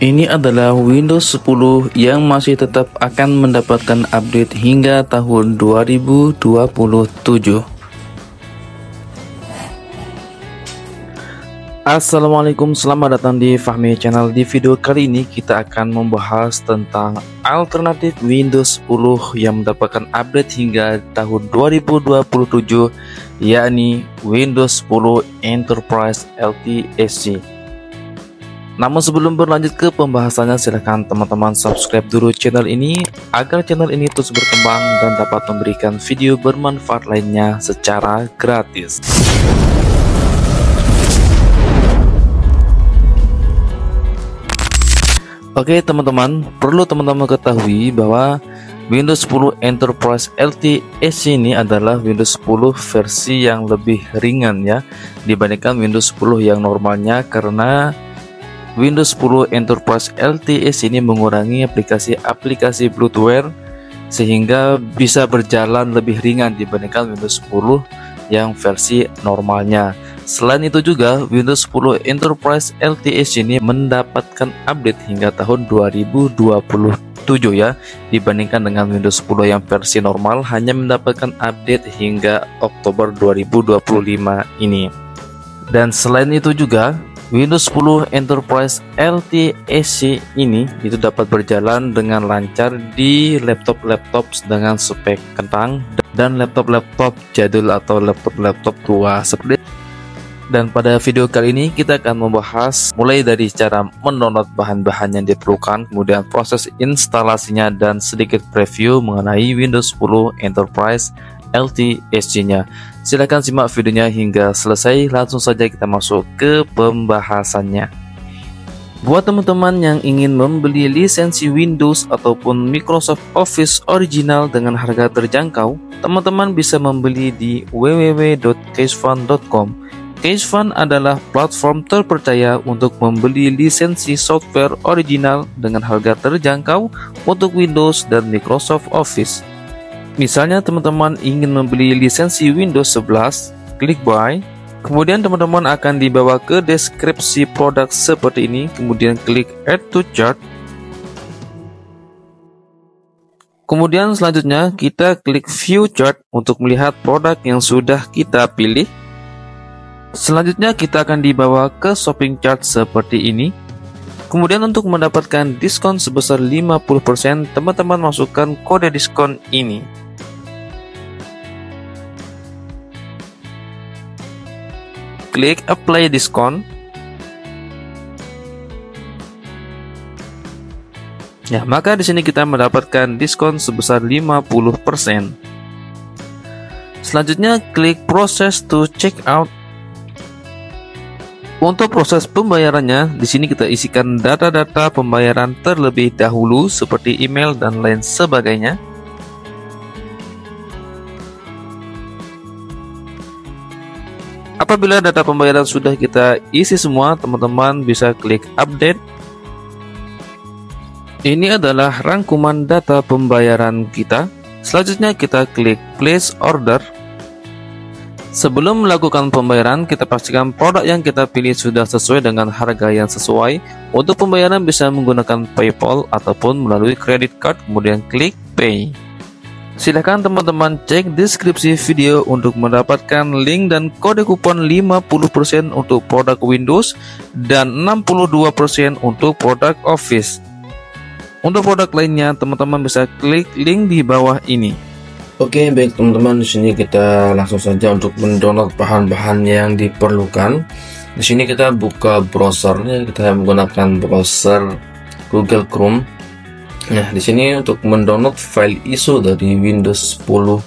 Ini adalah Windows 10 yang masih tetap akan mendapatkan update hingga tahun 2027. Assalamualaikum, selamat datang di Fahmi Channel. Di video kali ini kita akan membahas tentang alternatif Windows 10 yang mendapatkan update hingga tahun 2027, yakni Windows 10 Enterprise LTSC. Namun sebelum berlanjut ke pembahasannya, silahkan teman-teman subscribe dulu channel ini agar channel ini terus berkembang dan dapat memberikan video bermanfaat lainnya secara gratis. Oke teman-teman, perlu teman-teman ketahui bahwa Windows 10 Enterprise LTSC ini adalah Windows 10 versi yang lebih ringan ya dibandingkan Windows 10 yang normalnya, karena Windows 10 Enterprise LTSC ini mengurangi aplikasi bloatware sehingga bisa berjalan lebih ringan dibandingkan Windows 10 yang versi normalnya. Selain itu juga Windows 10 Enterprise LTSC ini mendapatkan update hingga tahun 2027 ya, dibandingkan dengan Windows 10 yang versi normal hanya mendapatkan update hingga Oktober 2025 ini. Dan selain itu juga Windows 10 Enterprise LTSC ini itu dapat berjalan dengan lancar di laptop-laptop dengan spek kentang dan laptop-laptop jadul atau laptop-laptop tua seperti. Dan pada video kali ini kita akan membahas mulai dari cara mendownload bahan-bahan yang diperlukan, kemudian proses instalasinya, dan sedikit preview mengenai Windows 10 Enterprise LTSC-nya. Silahkan simak videonya hingga selesai. Langsung saja kita masuk ke pembahasannya. Buat teman-teman yang ingin membeli lisensi Windows ataupun Microsoft Office original dengan harga terjangkau, teman-teman bisa membeli di www.casefun.com. Casefun adalah platform terpercaya untuk membeli lisensi software original dengan harga terjangkau untuk Windows dan Microsoft Office. Misalnya teman-teman ingin membeli lisensi Windows 11, klik buy, kemudian teman-teman akan dibawa ke deskripsi produk seperti ini, kemudian klik add to chart. Kemudian selanjutnya kita klik view chart untuk melihat produk yang sudah kita pilih. Selanjutnya kita akan dibawa ke shopping chart seperti ini. Kemudian untuk mendapatkan diskon sebesar 50%, teman-teman masukkan kode diskon ini. Klik apply diskon. Ya, maka di sini kita mendapatkan diskon sebesar 50%. Selanjutnya klik process to check out. Untuk proses pembayarannya, di sini kita isikan data-data pembayaran terlebih dahulu seperti email dan lain sebagainya. Apabila data pembayaran sudah kita isi semua, teman-teman bisa klik update. Ini adalah rangkuman data pembayaran kita. Selanjutnya kita klik place order. Sebelum melakukan pembayaran, kita pastikan produk yang kita pilih sudah sesuai dengan harga yang sesuai. Untuk pembayaran bisa menggunakan PayPal ataupun melalui credit card, kemudian klik pay. Silahkan teman-teman cek deskripsi video untuk mendapatkan link dan kode kupon 50% untuk produk Windows dan 62% untuk produk Office. Untuk produk lainnya, teman-teman bisa klik link di bawah ini. Oke, baik teman-teman, di sini kita langsung saja untuk mendownload bahan-bahan yang diperlukan. Di sini kita buka browsernya, kita menggunakan browser Google Chrome. Nah, di sini untuk mendownload file ISO dari Windows 10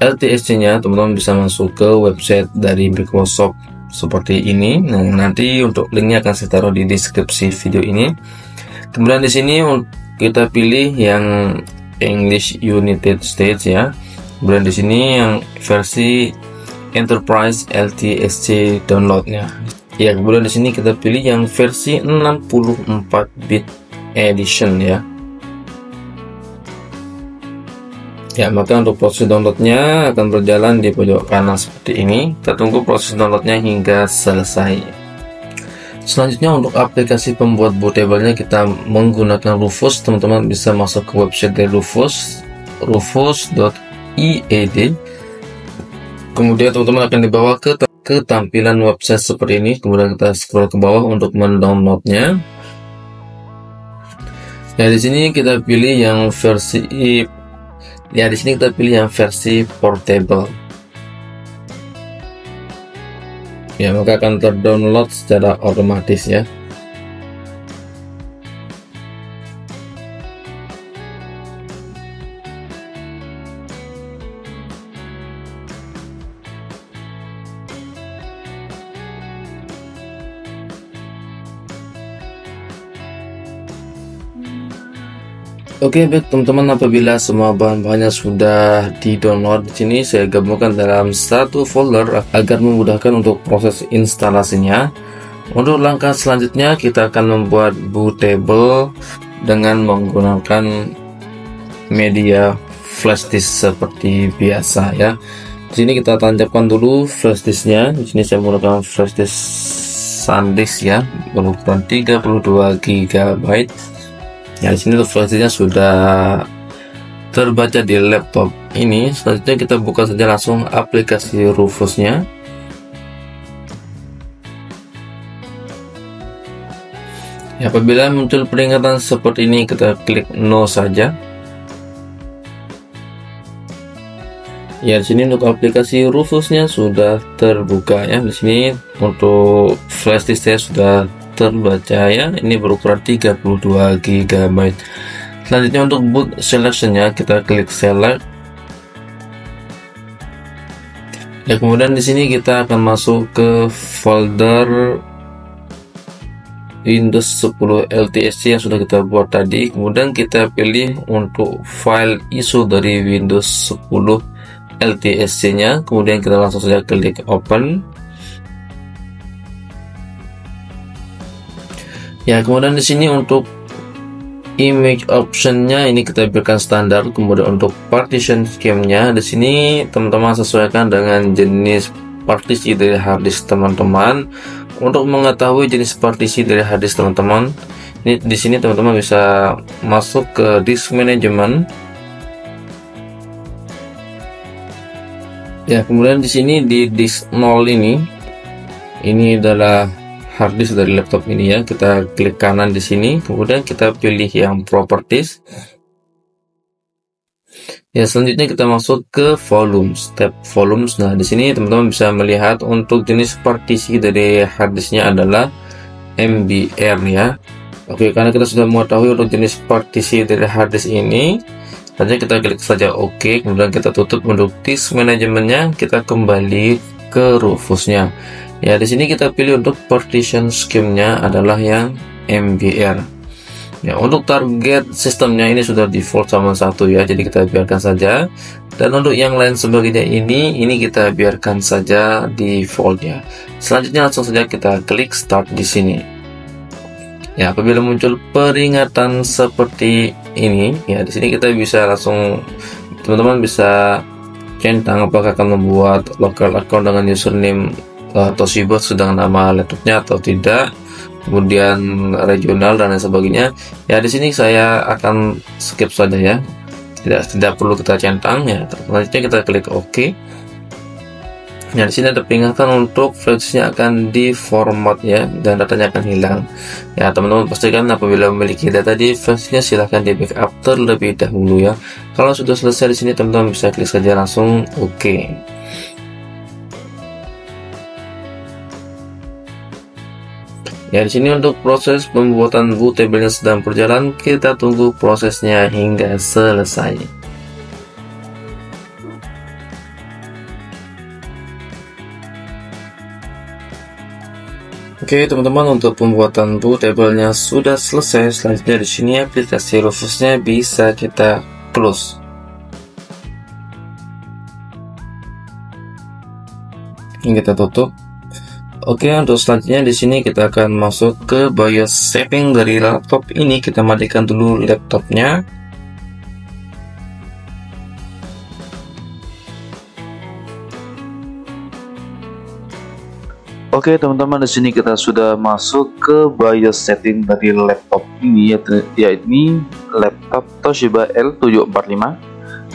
LTSC-nya, teman-teman bisa masuk ke website dari Microsoft seperti ini. Nah, nanti untuk linknya akan saya taruh di deskripsi video ini. Kemudian di sini kita pilih yang English United States ya. Kemudian di sini yang versi Enterprise LTSC downloadnya. Ya, kemudian di sini kita pilih yang versi 64 bit edition ya. Ya, maka untuk proses downloadnya akan berjalan di pojok kanan seperti ini. Kita tunggu proses downloadnya hingga selesai. Selanjutnya untuk aplikasi pembuat bootable-nya kita menggunakan Rufus. Teman-teman bisa masuk ke website dari Rufus, rufus.ied. Kemudian teman-teman akan dibawa ke tampilan website seperti ini. Kemudian kita scroll ke bawah untuk mendownloadnya. Ya, di sini kita pilih yang versi portable. Ya, maka akan terdownload secara otomatis ya. Oke, baik teman-teman, apabila semua bahan-bahannya sudah di-download, di sini saya gabungkan dalam satu folder agar memudahkan untuk proses instalasinya. Untuk langkah selanjutnya kita akan membuat bootable dengan menggunakan media flash disk seperti biasa ya. Di sini kita tancapkan dulu flash disknya. Di sini saya menggunakan flash disk SanDisk ya, berukuran 32 GB. Ya, di sini flash-nya sudah terbaca di laptop ini. Selanjutnya kita buka saja langsung aplikasi Rufusnya. Ya, apabila muncul peringatan seperti ini, kita klik no saja. Ya, di sini untuk aplikasi Rufusnya sudah terbuka ya. Di sini untuk flash disk saya sudah terbaca ya, ini berukuran 32 GB. Selanjutnya untuk boot selectionnya kita klik select ya, kemudian di sini kita akan masuk ke folder Windows 10 LTSC yang sudah kita buat tadi. Kemudian kita pilih untuk file ISO dari Windows 10 LTSC nya, kemudian kita langsung saja klik open. Ya, kemudian di sini untuk image optionnya ini kita berikan standar. Kemudian untuk partition scheme-nya di sini teman-teman sesuaikan dengan jenis partisi dari harddisk teman-teman. Untuk mengetahui jenis partisi dari harddisk teman-teman, ini di sini teman-teman bisa masuk ke disk management. Ya, kemudian di sini di disk 0 ini adalah harddisk dari laptop ini ya. Kita klik kanan di sini, kemudian kita pilih yang properties. Ya, selanjutnya kita masuk ke volumes, tab volumes. Nah, di sini teman-teman bisa melihat untuk jenis partisi dari harddisknya adalah MBR ya. Oke, karena kita sudah mengetahui untuk jenis partisi dari harddisk ini, saja kita klik saja OK. Kemudian kita tutup. Untuk disk manajemennya kita kembali ke Rufusnya. Ya, di sini kita pilih untuk partition scheme-nya adalah yang MBR. Ya, untuk target sistemnya ini sudah default sama 1 ya, jadi kita biarkan saja. Dan untuk yang lain sebagainya ini kita biarkan saja default ya. Selanjutnya langsung saja kita klik start di sini. Ya, apabila muncul peringatan seperti ini, ya di sini kita bisa langsung, teman-teman bisa centang apakah akan membuat local account dengan username Toshiba sedang nama laptopnya atau tidak, kemudian regional dan lain sebagainya. Ya, di sini saya akan skip saja ya, tidak perlu kita centang ya. Selanjutnya kita klik OK. Ya, di sini ada peringatan untuk flashnya akan diformat ya, dan datanya akan hilang. Ya, teman-teman pastikan apabila memiliki data di flashnya silahkan di backup terlebih dahulu ya. Kalau sudah selesai di sini teman-teman bisa klik saja langsung OK. Ya, di sini untuk proses pembuatan bootable-nya sedang berjalan, kita tunggu prosesnya hingga selesai. Oke teman-teman, untuk pembuatan bootable-nya sudah selesai. Selanjutnya di sini aplikasi Rufusnya bisa kita close. Ini kita tutup. Oke, untuk selanjutnya di sini kita akan masuk ke BIOS setting dari laptop ini. Kita matikan dulu laptopnya. Oke teman-teman, di sini kita sudah masuk ke BIOS setting dari laptop ini, yaitu laptop Toshiba L745.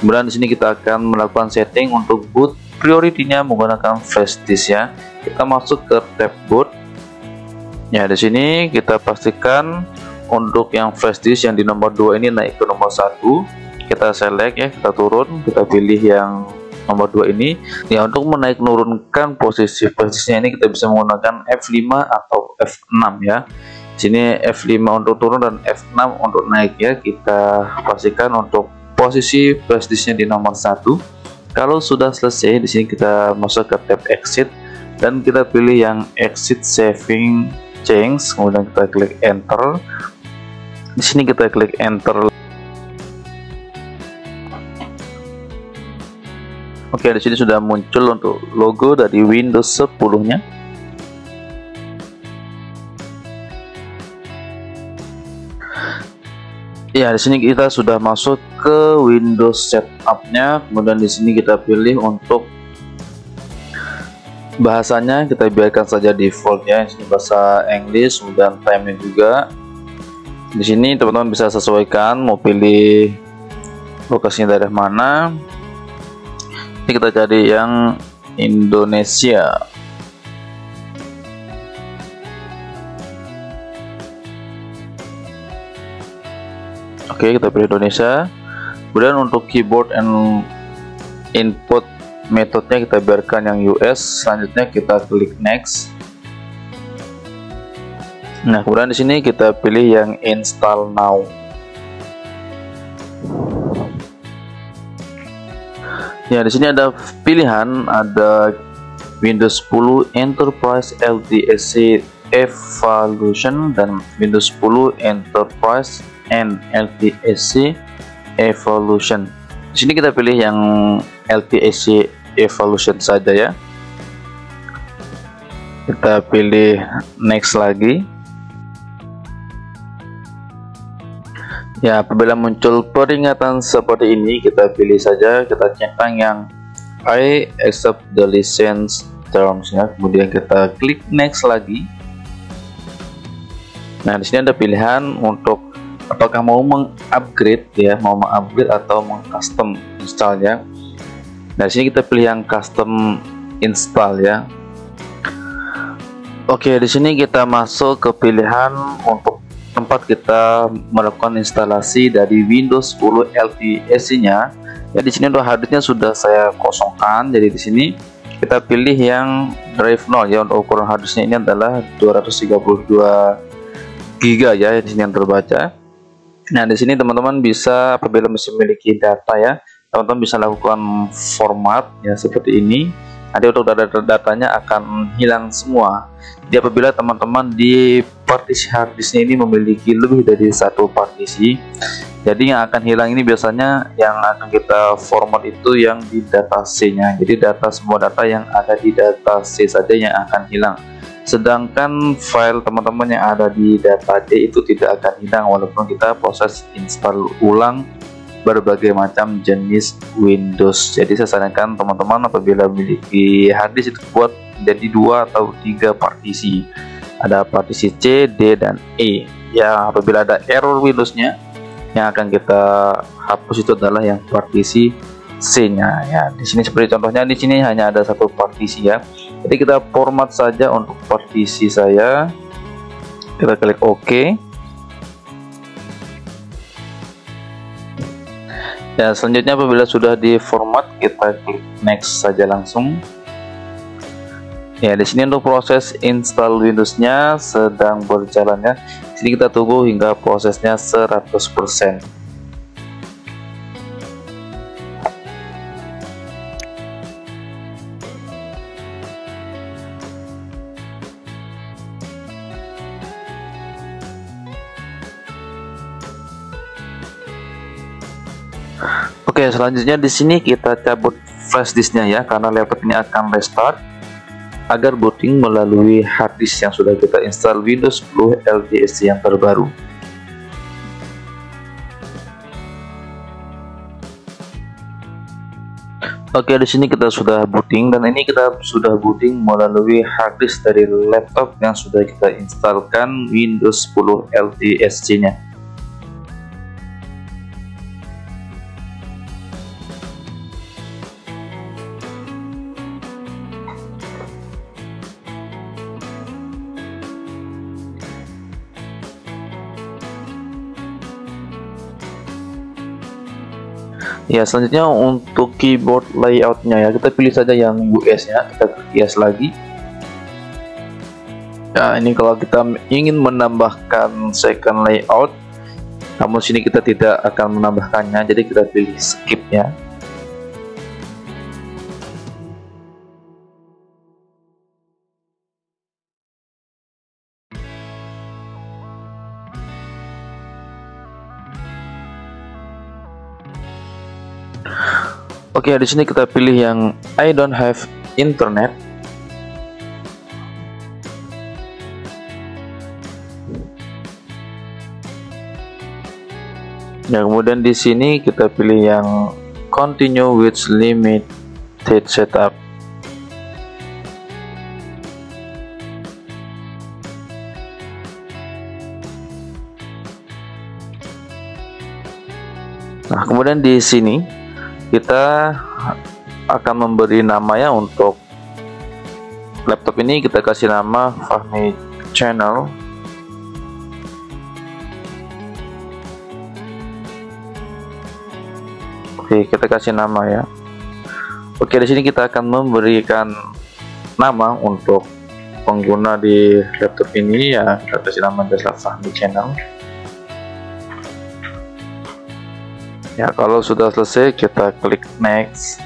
Kemudian di sini kita akan melakukan setting untuk boot, prioritinya menggunakan flash disk ya. Kita masuk ke tab boot. Ya, di sini kita pastikan untuk yang flash disk yang di nomor 2 ini naik ke nomor 1. Kita select ya, kita turun, kita pilih yang nomor 2 ini ya. Untuk menaik menurunkan posisi flashdisknya ini kita bisa menggunakan F5 atau F6 ya. Di sini F5 untuk turun dan F6 untuk naik ya. Kita pastikan untuk posisi flashdisknya di nomor 1. Kalau sudah selesai, di sini kita masuk ke tab exit dan kita pilih yang exit saving change, kemudian kita klik enter. Di sini kita klik enter. Oke, di sini sudah muncul untuk logo dari Windows 10-nya. Ya, di sini kita sudah masuk ke Windows setup-nya. Kemudian di sini kita pilih untuk bahasanya, kita biarkan saja default ya. Ini bahasa Inggris, kemudian time-nya juga. Di sini teman-teman bisa sesuaikan mau pilih lokasinya daerah mana. Ini kita cari yang Indonesia. Oke, kita pilih Indonesia. Kemudian untuk keyboard and input metodenya kita biarkan yang US. Selanjutnya kita klik next. Nah, kemudian di sini kita pilih yang install now. Ya, di sini ada pilihan, ada Windows 10 Enterprise LTSC Evolution dan Windows 10 Enterprise and LTSC Evolution. Di sini kita pilih yang LTSC Evolution saja ya. Kita pilih next lagi. Ya, apabila muncul peringatan seperti ini, kita pilih saja, kita centang yang I accept the license terms ya. Kemudian kita klik next lagi. Nah, di sini ada pilihan untuk apakah mau mengupgrade ya, mau mengupgrade atau mengcustom install ya. Nah, di sini kita pilih yang custom install ya. Oke, di sini kita masuk ke pilihan untuk tempat kita melakukan instalasi dari Windows 10 LTSC-nya. Ya, di sini untuk harddisknya sudah saya kosongkan. Jadi di sini kita pilih yang drive 0 ya. Untuk ukuran harddisknya ini adalah 232 GB ya. Di sini yang terbaca. Nah, di sini teman-teman bisa apabila masih memiliki data ya, teman-teman bisa lakukan format ya seperti ini. Nanti untuk datanya akan hilang semua. Jadi apabila teman-teman di partisi harddisknya ini memiliki lebih dari satu partisi, jadi yang akan hilang ini biasanya yang akan kita format itu yang di data C-nya. Jadi semua data yang ada di data C saja yang akan hilang. Sedangkan file teman-teman yang ada di data D itu tidak akan hilang walaupun kita proses install ulang berbagai macam jenis Windows. Jadi saya sarankan teman-teman apabila memiliki harddisk itu buat jadi 2 atau 3 partisi. Ada partisi C, D, dan E. Ya, apabila ada error Windowsnya, yang akan kita hapus itu adalah yang partisi C-nya. Ya, di sini seperti contohnya, di sini hanya ada satu partisi ya. Jadi kita format saja untuk partisi saya. Kita klik OK. Dan selanjutnya apabila sudah di format, kita klik next saja langsung. Ya, di sini untuk proses install Windows-nya sedang berjalan ya. Di sini kita tunggu hingga prosesnya 100%. Oke, selanjutnya di sini kita cabut flash disknya ya, karena laptop ini akan restart agar booting melalui hard disk yang sudah kita install Windows 10 LTSC yang terbaru. Oke, di sini kita sudah booting dan ini kita sudah booting melalui harddisk dari laptop yang sudah kita instalkan Windows 10 LTSC-nya. Ya, selanjutnya untuk keyboard layoutnya ya, kita pilih saja yang US ya, kita hias lagi. Ya, ini kalau kita ingin menambahkan second layout, namun sini kita tidak akan menambahkannya, jadi kita pilih skip ya. Oke, di sini kita pilih yang I don't have internet. Ya, kemudian di sini kita pilih yang continue with limited setup. Nah, kemudian di sini kita akan memberi nama ya, untuk laptop ini kita kasih nama Fahmi Channel. Oke, kita kasih nama ya. Oke, di sini kita akan memberikan nama untuk pengguna di laptop ini ya, kita kasih nama adalah Fahmi Channel. Ya, kalau sudah selesai kita klik next.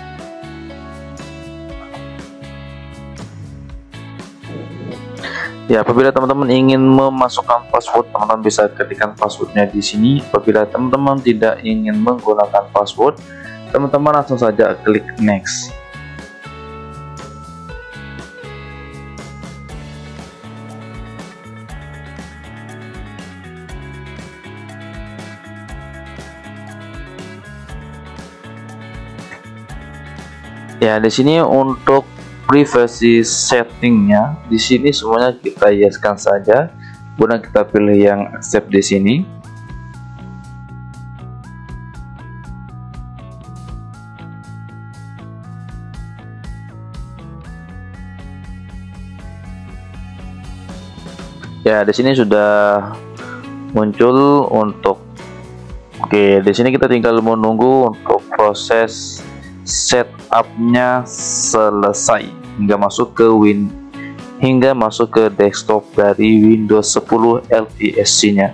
Ya, apabila teman-teman ingin memasukkan password, teman-teman bisa ketikkan passwordnya di sini. Apabila teman-teman tidak ingin menggunakan password, teman-teman langsung saja klik next. Ya, di sini untuk privacy settingnya, di sini semuanya kita yeskan saja. Kemudian kita pilih yang accept di sini. Ya, di sini sudah muncul untuk oke, di sini kita tinggal menunggu untuk proses setupnya selesai hingga masuk ke desktop dari Windows 10 LTSC-nya.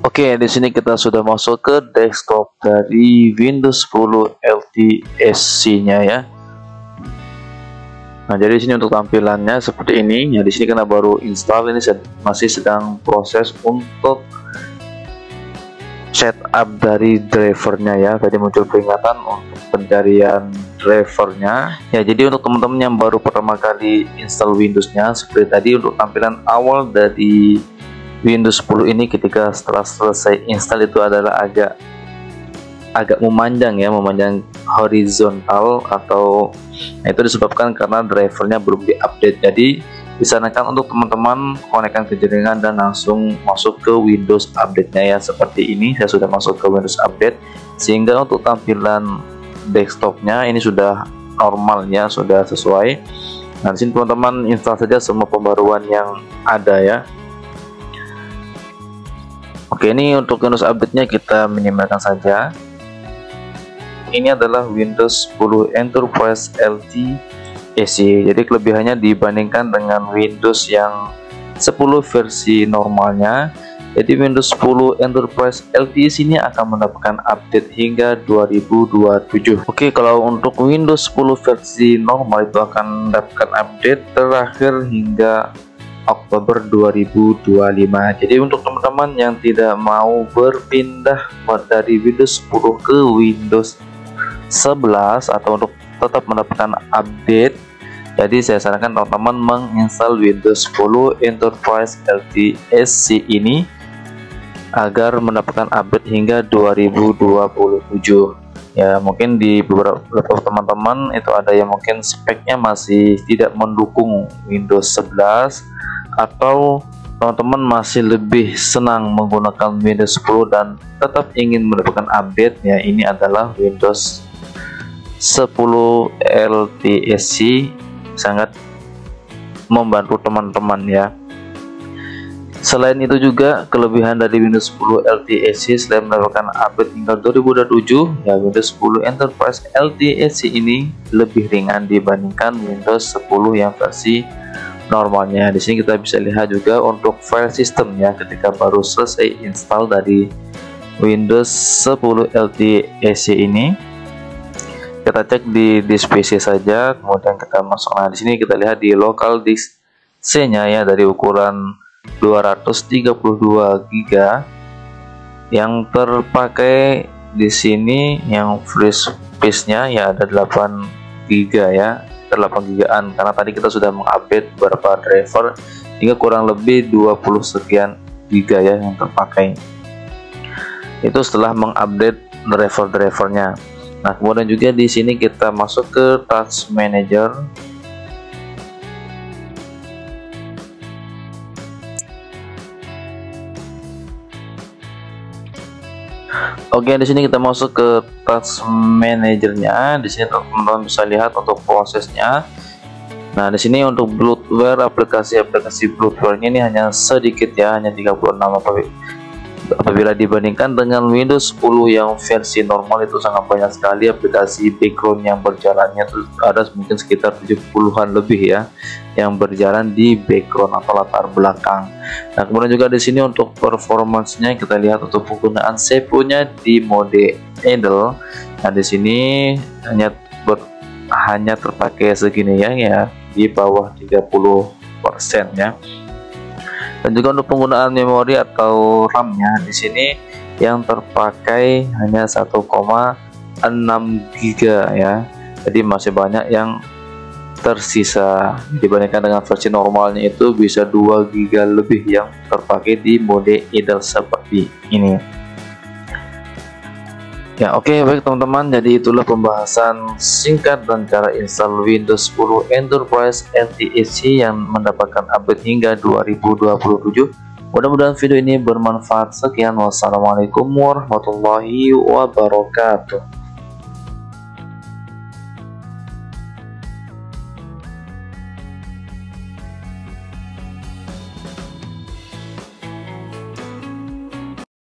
Oke, di sini kita sudah masuk ke desktop dari Windows 10 LTSC-nya ya. Nah, jadi di sini untuk tampilannya seperti ini. Ya, di sini karena baru install, ini masih sedang proses untuk setup dari drivernya ya. Tadi muncul peringatan untuk pencarian drivernya. Ya, jadi untuk teman-teman yang baru pertama kali install Windows-nya, seperti tadi untuk tampilan awal dari Windows 10 ini ketika setelah selesai install itu adalah agak memanjang ya, memanjang horizontal, atau itu disebabkan karena drivernya belum diupdate. Jadi disarankan untuk teman-teman konekkan ke jaringan dan langsung masuk ke Windows update-nya ya, seperti ini. Saya sudah masuk ke Windows update sehingga untuk tampilan desktopnya ini sudah normalnya, sudah sesuai. Nah, di sini teman-teman install saja semua pembaruan yang ada ya. Oke, ini untuk Windows update-nya kita minimalkan saja. Ini adalah Windows 10 Enterprise LTSC. Jadi kelebihannya dibandingkan dengan Windows yang 10 versi normalnya. Jadi Windows 10 Enterprise LTSC ini akan mendapatkan update hingga 2027. Oke, kalau untuk Windows 10 versi normal itu akan mendapatkan update terakhir hingga Oktober 2025. Jadi untuk teman-teman yang tidak mau berpindah dari Windows 10 ke Windows 11, atau untuk tetap mendapatkan update, jadi saya sarankan teman-teman menginstal Windows 10 Enterprise LTSC ini agar mendapatkan update hingga 2027. Ya, mungkin di beberapa teman-teman itu ada yang mungkin speknya masih tidak mendukung Windows 11, atau teman-teman masih lebih senang menggunakan Windows 10 dan tetap ingin mendapatkan update. Ya, ini adalah Windows 10 LTSC, sangat membantu teman-teman ya. Selain itu juga kelebihan dari Windows 10 LTSC selain mendapatkan update hingga 2027, ya Windows 10 Enterprise LTSC ini lebih ringan dibandingkan Windows 10 yang versi normalnya. Di sini kita bisa lihat juga untuk file system ya, ketika baru selesai install dari Windows 10 LTSC ini, kita cek di disk PC saja, kemudian kita masuk. Nah, di sini kita lihat di local disk C-nya ya, dari ukuran 232 GB yang terpakai di sini. Yang free space-nya ya ada 8 GB ya, 8 GB-an, karena tadi kita sudah mengupdate beberapa driver hingga kurang lebih 20 sekian GB ya yang terpakai. Itu setelah mengupdate driver-drivernya. Nah, kemudian juga di sini kita masuk ke Task Manager. Oke, di sini kita masuk ke Task Manager-nya. Di sini teman-teman bisa lihat untuk prosesnya. Nah, di sini untuk bloatware, aplikasi bloatware-nya ini hanya sedikit ya, hanya 36. Apabila dibandingkan dengan Windows 10 yang versi normal, itu sangat banyak sekali aplikasi background yang berjalannya, itu ada mungkin sekitar 70-an lebih ya yang berjalan di background atau latar belakang. Nah, kemudian juga di sini untuk performance-nya kita lihat untuk penggunaan CPU-nya di mode idle. Nah, di sini hanya terpakai segini ya di bawah 30% ya. Dan juga untuk penggunaan memori atau RAM-nya di sini yang terpakai hanya 1,6 GB ya. Jadi masih banyak yang tersisa dibandingkan dengan versi normalnya, itu bisa 2 GB lebih yang terpakai di mode idle seperti ini. Ya, oke, baik teman-teman, jadi itulah pembahasan singkat dan cara install Windows 10 Enterprise LTSC yang mendapatkan update hingga 2027. Mudah-mudahan video ini bermanfaat. Sekian, wassalamualaikum warahmatullahi wabarakatuh.